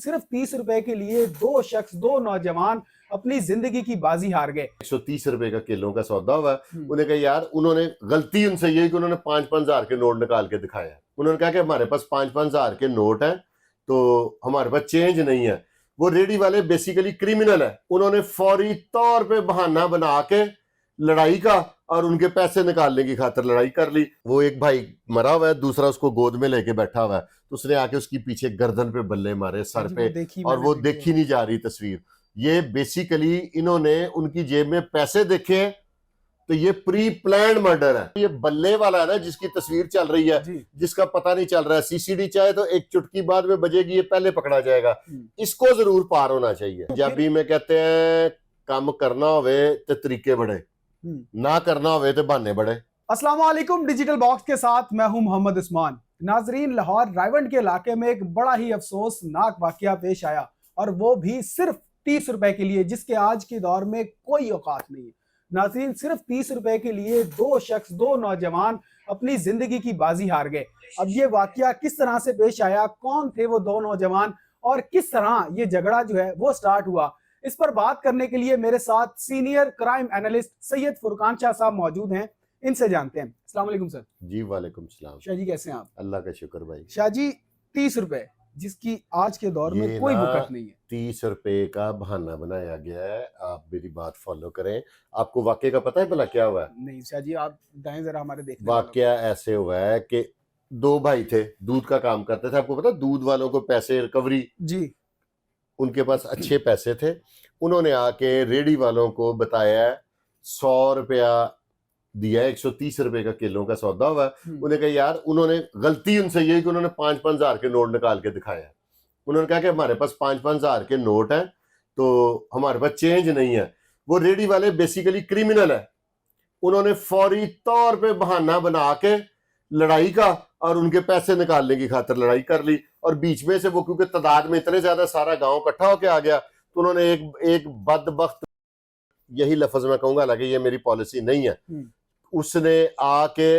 सिर्फ 30 रुपए के लिए दो नौजवान अपनी जिंदगी की बाजी हार गए। 130 रुपए का किलो का सौदा हुआ है। उन्हें कहा यार, उन्होंने गलती उनसे यही कि उन्होंने 5-5 हजार के नोट निकाल के दिखाया। उन्होंने कहा कि हमारे पास 5-5 हजार के नोट हैं तो हमारे पास चेंज नहीं है। वो रेडी वाले बेसिकली क्रिमिनल है। उन्होंने फौरी तौर पे बहाना बना के लड़ाई का और उनके पैसे निकालने की खातिर लड़ाई कर ली। वो एक भाई मरा हुआ है, दूसरा उसको गोद में लेके बैठा हुआ है, तो उसने आके उसकी पीछे गर्दन पे बल्ले मारे, सर पे, और वो देखी नहीं जा रही तस्वीर। ये बेसिकली इन्होंने उनकी जेब में पैसे देखे, तो ये प्री प्लान्ड मर्डर है। ये बल्ले वाला है ना जिसकी तस्वीर चल रही है, जिसका पता नहीं चल रहा है, सीसीडी चाहे तो एक चुटकी बाद में बजेगी, ये पहले पकड़ा जाएगा। इसको जरूर पार होना चाहिए। पंजाबी में कहते हैं काम करना होवे तो तरीके बड़े, ना करना होवे तो बहाने बड़े। अस्सलाम वालेकुम, डिजिटल बॉक्स के साथ मैं हूं मोहम्मद उस्मान। नाजरीन, लाहौर रायवंड के इलाके में एक बड़ा ही अफसोसनाक वाकया पेश आया, और वो भी सिर्फ 30 रुपए के लिए, जिसके आज के दौर में कोई औकात नहीं है। नाज़रीन, सिर्फ 30 रुपए के लिए दो नौजवान अपनी जिंदगी की बाजी हार गए। अब ये वाकया किस तरह से पेश आया, कौन थे वो दो नौजवान, और किस तरह ये झगड़ा जो है वो स्टार्ट हुआ, इस पर बात करने के लिए मेरे साथ senior crime analyst Syed Furqan Shah साहब मौजूद हैं। इनसे जानते हैं। अस्सलाम वालेकुम सर। जी वालेकुम सलाम। शाह जी, कैसे हैं आप? अल्लाह का शुक्र भाई। शाह जी, 30 रुपए जिसकी आज के दौर में कोई वक़्त नहीं है। 30 रुपए का बहाना बनाया गया है। आप मेरी बात फॉलो करें। आपको वाकये का पता है भला क्या हुआ है? नहीं शाह जी, आप बताएं जरा हमारे देखने वाकया ऐसे हुआ है कि दो भाई थे, दूध का काम करते थे। आपको पता, दूध वालों को पैसे रिकवरी, जी, उनके पास अच्छे पैसे थे। उन्होंने आके रेडी वालों को बताया 100 रुपया दिया, 130 रुपए का किलो का सौदा हुआ है। उन्हें कहा यार, उन्होंने गलती उनसे यही कि उन्होंने 5-5 हजार के नोट निकाल के दिखाया। उन्होंने कहा कि हमारे पास 5-5 हजार के नोट हैं तो हमारे पास चेंज नहीं है। वो रेडी वाले बेसिकली क्रिमिनल है। उन्होंने फौरी तौर पे बहाना बना के लड़ाई का और उनके पैसे निकालने की खातिर लड़ाई कर ली। और बीच में से वो, क्योंकि तादाद में इतने ज्यादा सारा गांव इकट्ठा होके आ गया, तो उन्होंने एक बदबख्त, यही लफ्ज मैं कहूंगा, हालांकि ये मेरी पॉलिसी नहीं है, उसने आके,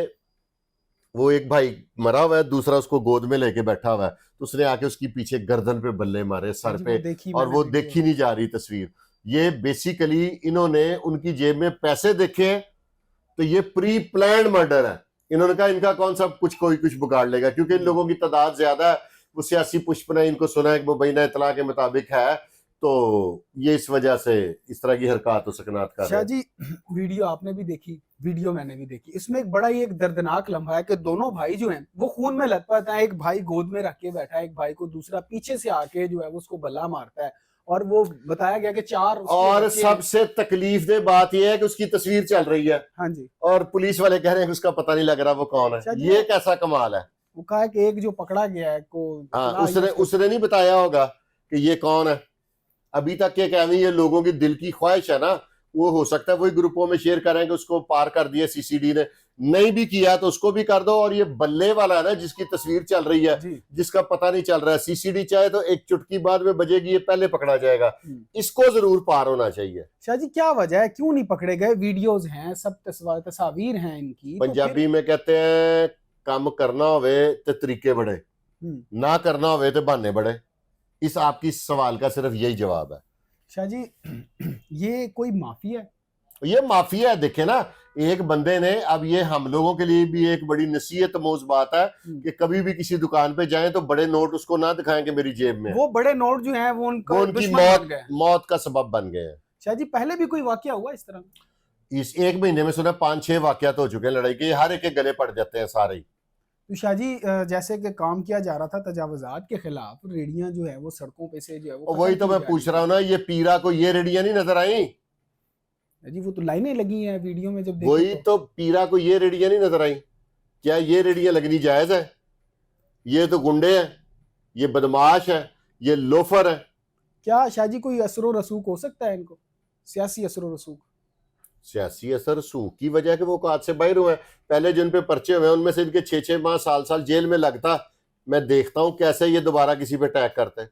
वो एक भाई मरा हुआ है, दूसरा उसको गोद में लेके बैठा हुआ है, तो उसने आके उसकी पीछे गर्दन पे बल्ले मारे, सर पे, और वो देखी नहीं जा रही तस्वीर। ये बेसिकली इन्होंने उनकी जेब में पैसे देखे, तो ये प्री प्लान्ड मर्डर है। इन्होंने कहा इनका कौन सा कोई कुछ बिगाड़ लेगा, क्योंकि इन लोगों की तादाद ज्यादा है। वो सियासी पुष्पना इनको सुना है कि मुबैना इतला के मुताबिक है, तो ये इस वजह से इस तरह की हरकत हो सकनात कर रहे हैं। शाह जी, वीडियो आपने भी देखी, वीडियो मैंने भी देखी। इसमें एक बड़ा ही एक दर्दनाक लम्हा है कि दोनों भाई जो हैं वो खून में लथपथ हैं। एक भाई गोद में रख के बैठा है, एक भाई को दूसरा पीछे से आके जो है उसको बल्ला मारता है, और वो बताया गया कि 4। और सबसे तकलीफ दे बात यह है कि उसकी तस्वीर चल रही है। हाँ जी। और पुलिस वाले कह रहे हैं कि उसका पता नहीं लग रहा वो कौन है। ये कैसा कमाल है। वो कहा कि एक जो पकड़ा गया है को, हाँ, उसने नहीं बताया होगा कि ये कौन है। अभी तक ये कह रही है, लोगों की दिल की ख्वाहिश है ना, वो हो सकता है वही ग्रुपों में शेयर करेंगे, उसको पार कर दिया सीसीडी ने, नहीं भी किया तो उसको भी कर दो। और ये बल्ले वाला है ना जिसकी तस्वीर चल रही है, जिसका पता नहीं चल रहा है, सीसीडी चाहे तो एक चुटकी बाद में बजेगी, ये पहले पकड़ा जाएगा। इसको जरूर पार होना चाहिए। शाह जी, क्या वजह है, क्यों नहीं पकड़े गए? वीडियोस हैं, सब तस्वीर हैं इनकी। पंजाबी में कहते हैं काम करना होवे तो तरीके बड़े, ना करना होवे तो बहाने बड़े। इस आपकी सवाल का सिर्फ यही जवाब है। शाह जी, ये कोई माफिया है? ये माफिया है। देखे ना, एक बंदे ने, अब ये हम लोगों के लिए भी एक बड़ी नसीहत मोज बात है कि कभी भी किसी दुकान पे जाएं तो बड़े नोट उसको ना दिखाएं कि मेरी जेब में। वो बड़े नोट जो हैं वो उनकी मौत का सबब बन गए हैं। शाह जी, पहले भी कोई वाकया हुआ इस तरह? इस एक महीने में सुना 5-6 वाकयात हो चुके हैं लड़ाई के, हर एक के गले पड़ जाते हैं सारे ही। तो शाह जी, जैसे कि काम किया जा रहा था तजावुजात के खिलाफ, रेडियां जो है वो सड़कों पे से जो है वो, वही तो मैं पूछ रहा हूँ ना, ये पीरा को ये रेडियां नहीं नजर आई जी? वो तो लाइनें लगी हैं वीडियो में जब देखो। वही तो पीरा को ये रेडियां नहीं नजर आई। क्या ये रेडियां लगनी जायज है? ये तो गुंडे हैं, ये बदमाश है, ये लोफर है। क्या शाह जी कोई असर रसूख हो सकता है इनको, सियासी असर रसूख? सियासी असर रसूख की वजह कि वो औकात से बाहर हुए हैं। पहले जिन पे पर्चे हुए हैं उनमें से इनके 6-6 माह, साल जेल में लगता। मैं देखता हूं कैसे ये दोबारा किसी पे अटैक करते हैं।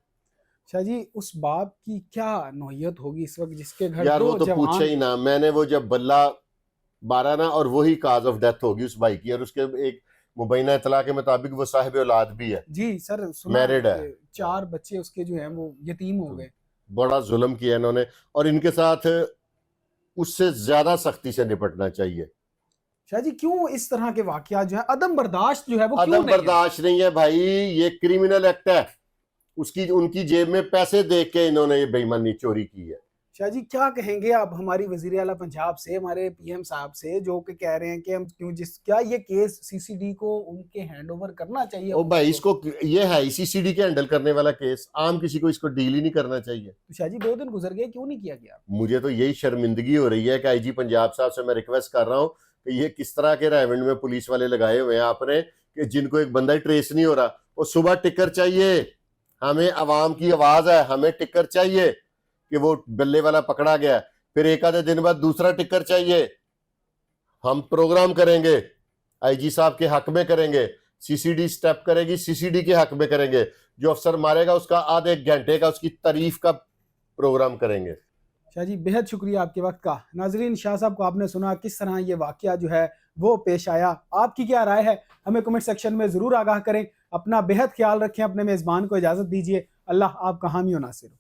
शाह जी, उस बाप की क्या नौयत होगी इस वक्त जिसके घर यार वो तो पूछे ही ना। मैंने वो जब बल्ला मारा ना, और वही काज ऑफ डेथ होगी उस भाई की। और उसके एक मुबैना इतला के मुताबिक वो साहिब औलाद भी है, जी सर, सुना मैरिड है। कि 4 बच्चे उसके जो हैं वो यतीम हो गए। बड़ा जुल्म किया इन्होंने, और इनके साथ उससे ज्यादा सख्ती से निपटना चाहिए। शाह जी, क्यों इस तरह के वाकयात जो है, अदम बर्दाश्त जो है वो क्यों अदम नहीं है? बर्दाश्त नहीं है भाई, ये क्रिमिनल एक्ट है। उसकी उनकी जेब में पैसे देख के इन्होंने ये बेईमानी चोरी की है। शाह जी, क्या कहेंगे आप हमारी वजीर आला पंजाब से, हमारे पीएम साहब से, जो कि कह रहे हैं कि हम क्यों क्या ये केस सीसीडी को उनके हैंड ओवर करना चाहिए? ओ भाई, इसको ये है सीसीडी के हैंडल करने वाला केस, आम किसी को इसको डील ही नहीं करना चाहिए। तो शाह जी 2 दिन गुजर गए, क्यों नहीं किया गया? मुझे तो यही शर्मिंदगी हो रही है कि आईजी पंजाब साहब से मैं रिक्वेस्ट कर रहा हूँ कि ये किस तरह के रेवेन्यू में पुलिस वाले लगाए हुए हैं आपने कि जिनको एक बंदा ही ट्रेस नहीं हो रहा। वो सुबह टिकर चाहिए, हमें अवाम की आवाज है, हमें टिकर चाहिए कि वो गल्ले वाला पकड़ा गया, फिर एक आधे दिन बाद दूसरा टिकर चाहिए। हम प्रोग्राम करेंगे, आईजी साहब के हक में करेंगे, सीसीडी स्टेप करेगी, सीसीडी के हक में करेंगे, जो अफसर मारेगा उसका आधे घंटे का उसकी तारीफ का प्रोग्राम करेंगे। शाह जी, बेहद शुक्रिया आपके वक्त का। नाजरीन, शाह साहब को आपने सुना किस तरह ये वाकया जो है वो पेश आया। आपकी क्या राय है हमें कमेंट सेक्शन में ज़रूर आगाह करें। अपना बेहद ख्याल रखें, अपने मेज़बान को इजाज़त दीजिए। अल्लाह आपका हामी और नासिर हो।